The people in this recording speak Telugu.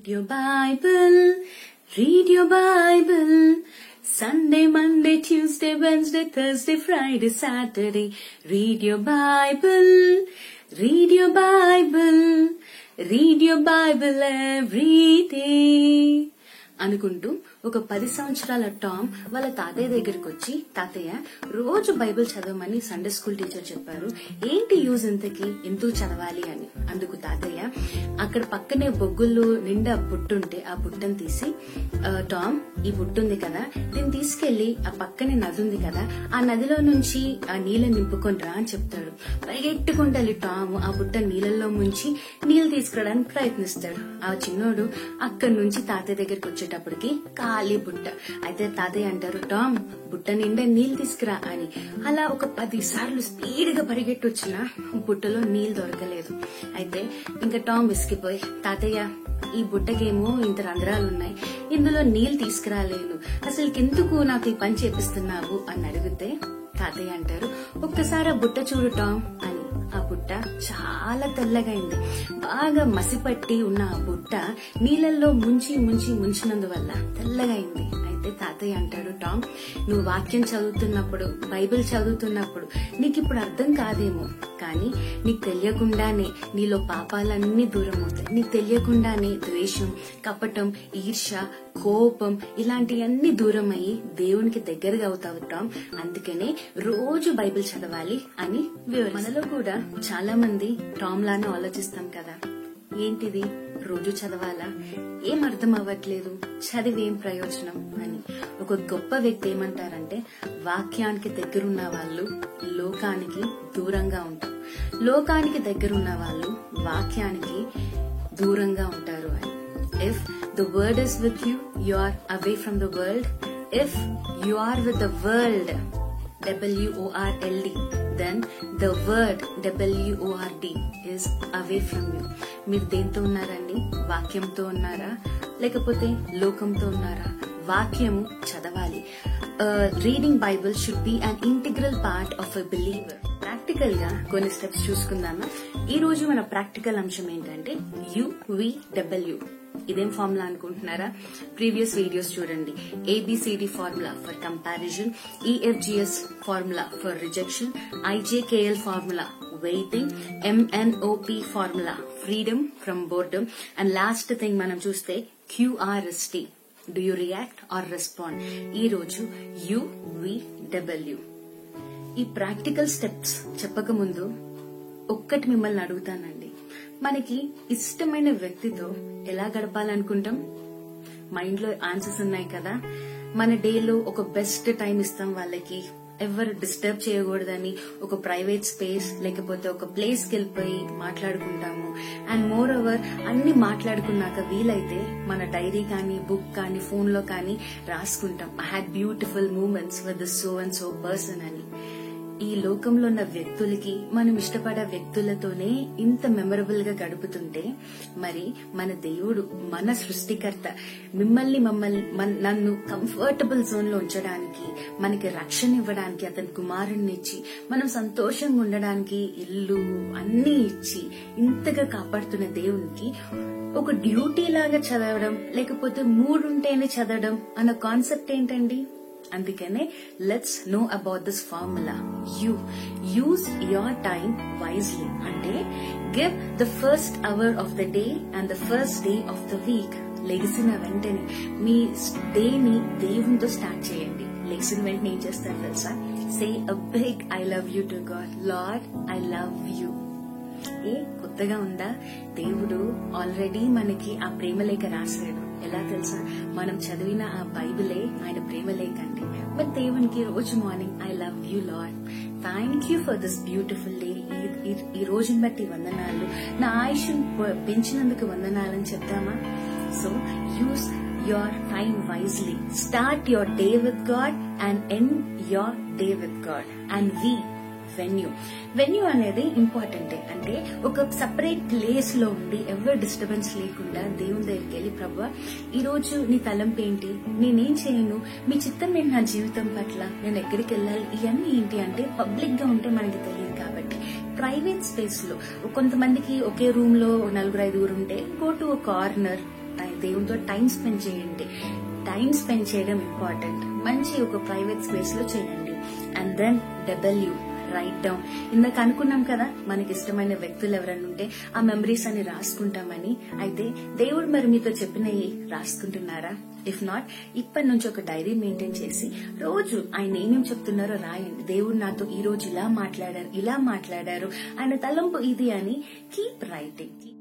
Read your Bible, read your Bible. Sunday, Monday, Tuesday, Wednesday, Thursday, Friday, Saturday. Read your Bible, read your Bible, read your Bible every day. అనుకుంటూ ఒక 10 సంవత్సరాల టామ్ వాళ్ళ తాతయ్య దగ్గరికి వచ్చి, తాతయ్య రోజు బైబిల్ చదవమని సండే స్కూల్ టీచర్ చెప్పారు, ఏంటి యూజ్ ఇంతకి, ఎందుకు చదవాలి అని. అందుకు తాతయ్య అక్కడ పక్కనే బొగ్గులు నిండా బుట్టుంటే ఆ బుట్టను తీసి, టామ్ ఈ బుట్టుంది కదా, దీన్ని తీసుకెళ్లి ఆ పక్కనే నది ఉంది కదా, ఆ నదిలో నుంచి ఆ నీళ్ళ నింపుకొని రా అని చెప్తాడు. పరిగెట్టుకుంటా టామ్ ఆ బుట్ట నీళ్ళల్లో ముంచి నీళ్లు తీసుకురావడానికి ప్రయత్నిస్తాడు. ఆ చిన్నోడు అక్కడి నుంచి తాతయ్య దగ్గరికి వచ్చేటప్పటికి ఖాళీ బుట్ట. అయితే తాతయ్య అంటారు, టామ్ బుట్ట నిండా నీళ్లు తీసుకురా అని. అలా ఒక 10 సార్లు స్పీడ్ గా పరిగెట్టి వచ్చినా బుట్టలో నీళ్లు దొరకలేదు. అయితే ఇంకా టామ్ విసిగిపోయి, తాతయ్య ఈ బుట్టకేమో ఇంత రంధ్రాలున్నాయి, ఇందులో నీళ్లు తీసుకురాలేను, అసలు ఎందుకు నాకు ఈ పని చేపిస్తున్నావు అని అడిగితే తాతయ్య అంటారు, ఒక్కసారి ఆ బుట్ట చూడు టామ్ అని. ఆ బుట్ట చాలా తెల్లగైంది. బాగా మసిపట్టి ఉన్న ఆ బుట్ట నీళ్ళల్లో ముంచినందువల్ల తెల్లగైంది. అయితే తాతయ్య అంటాడు, టామ్ నువ్వు వాక్యం చదువుతున్నప్పుడు, బైబిల్ చదువుతున్నప్పుడు నీకు ఇప్పుడు అర్థం కాదేమో, కానీ నీకు తెలియకుండానే నీలో పాపాలన్నీ దూరం అవుతాయి. నీకు తెలియకుండానే ద్వేషం, కపటం, ఈర్ష్య, కోపం ఇలాంటివన్నీ దూరం అయ్యి దేవునికి దగ్గరగా అవుతావు టామ్. అందుకనే రోజు బైబిల్ చదవాలి అని వివరించారు. మనలో కూడా చాలా మంది టామ్ లానే ఆలోచిస్తాం కదా, ఏంటిది రోజు చదవాలా, ఏం అర్థం అవ్వట్లేదు, చదివేం ప్రయోజనం అని. ఒక గొప్ప వ్యక్తి ఏమంటారంటే, వాక్యానికి దగ్గరున్న వాళ్ళు లోకానికి దూరంగా ఉంటారు, లోకానికి దగ్గరున్న వాళ్ళు వాక్యానికి దూరంగా ఉంటారు అని. If the word is with you, you are away from the world. If you are with the world, WORLD, then the word WORD is away from you. మీరు దేంతో ఉన్నారండి? వాక్యంతో ఉన్నారా లేకపోతే లోకంతో ఉన్నారా? వాక్యము చదవాలి. Reading Bible should be an integral part of a believer. Practical గా కొన్ని స్టెప్స్ చూసుకుందామా? ఈ రోజు మన ప్రాక్టికల్ అంశం ఏంటంటే UVW. ఇదేం ఫార్ములా అనుకుంటున్నారా? ప్రీవియస్ వీడియోస్ చూడండి. ABCD formula for comparison, EFGS formula for rejection, IJKL formula waiting, MNOP formula freedom from boredom, and last thing మనం చూస్తే QRST, do you react are respond. ఈ రోజు UVW. ఈ ప్రాక్టికల్ స్టెప్స్ చెప్పక ముందు ఒక్కటి మిమ్మల్ని అడుగుతానండి, మనకి ఇష్టమైన వ్యక్తితో ఎలా గడపాలనుకుంటాం? మైండ్ లో ఆన్సర్స్ ఉన్నాయి కదా. మన డేలో ఒక బెస్ట్ టైం ఇస్తాం వాళ్ళకి, ఎవరు డిస్టర్బ్ చేయకూడదని ఒక ప్రైవేట్ స్పేస్ లేకపోతే ఒక ప్లేస్ కి వెళ్ళిపోయి మాట్లాడుకుంటాము. అండ్ మోర్ ఓవర్ అన్ని మాట్లాడుకున్నాక వీలైతే మన డైరీ కానీ, బుక్ కానీ, ఫోన్ లో కానీ రాసుకుంటాం, I had beautiful moments with this so and so person అని. ఈ లోకంలో ఉన్న వ్యక్తులకి, మనం ఇష్టపడే వ్యక్తులతోనే ఇంత మెమరబుల్ గా గడుపుతుంటే, మరి మన దేవుడు, మన సృష్టికర్త నన్ను కంఫర్టబుల్ జోన్ లో ఉంచడానికి, మనకి రక్షణ ఇవ్వడానికి అతని కుమారుణ్ణి ఇచ్చి, మనం సంతోషంగా ఉండడానికి ఇల్లు అన్ని ఇచ్చి ఇంతగా కాపాడుతున్న దేవునికి ఒక డ్యూటీ లాగా చదవడం లేకపోతే మూడుంటేనే చదవడం అన్న కాన్సెప్ట్ ఏంటండి? అందుకనే let's know about this formula. Use your time wisely. అంటే give the first hour of the day and the first day of the week. లెగిసిన వెంటనే మీ డేని దేవునితో స్టార్ట్ చేయండి. లెగిసిన వెంటనే ఏం చేస్తారు తెలుసా? Say a big I love you to God. Lord I love you. కొత్తగా ఉందా? దేవుడు ఆల్రెడీ మనకి ఆ ప్రేమలేఖ రాశాడు. ఎలా తెలుసా? మనం చదివిన ఆ బైబిలే ఆయన ప్రేమలేఖ అండి. బట్ దేవునికి రోజు morning I love you Lord, thank you for this beautiful day, ఈ రోజుని బట్టి వందనాలు, నా ఆయుష్ పెంచినందుకు వందనాలని చెప్తామా? So use your time wisely. Start your day with God and end your day with God. And venue అనేది ఇంపార్టెంటే. అంటే ఒక సెపరేట్ ప్లేస్ లో ఉండి ఎవరు డిస్టర్బెన్స్ లేకుండా దేవుని దగ్గరికి వెళ్ళి, ప్రభువా ఈ రోజు నీ తలంపు ఏంటి, నేనేం చేయను, మీ చిత్తం ఏంటి నా జీవితం పట్ల, నేను ఎక్కడికి వెళ్ళాలి, ఇవన్నీ ఏంటి అంటే పబ్లిక్ గా ఉంటే మనకి తెలియదు. కాబట్టి ప్రైవేట్ స్పేస్ లో కొంతమందికి ఒకే రూమ్ లో 4-5 ఉంటే గో టు కార్నర్, దేవునితో టైం స్పెండ్ చేయండి. టైం స్పెండ్ చేయడం ఇంపార్టెంట్. మంచి ఒక ప్రైవేట్ స్పేస్ లో చేయండి. అండ్ దెన్ డబ్ల్యూ రైట్ డౌన్. ఇందాక అనుకున్నాం కదా మనకి ఇష్టమైన వ్యక్తులు ఎవరైనా ఉంటే ఆ మెమరీస్ అని రాసుకుంటామని. అయితే దేవుడు మరి మీతో చెప్పినవి రాసుకుంటున్నారా? ఇఫ్ నాట్, ఇప్పటి నుంచి ఒక డైరీ మెయింటైన్ చేసి రోజు ఆయన ఏమేమి చెప్తున్నారో రాయండి. దేవుడు నాతో ఈ రోజు ఇలా మాట్లాడారు, ఆయన తలంపు ఇది అని కీప్ రైటింగ్.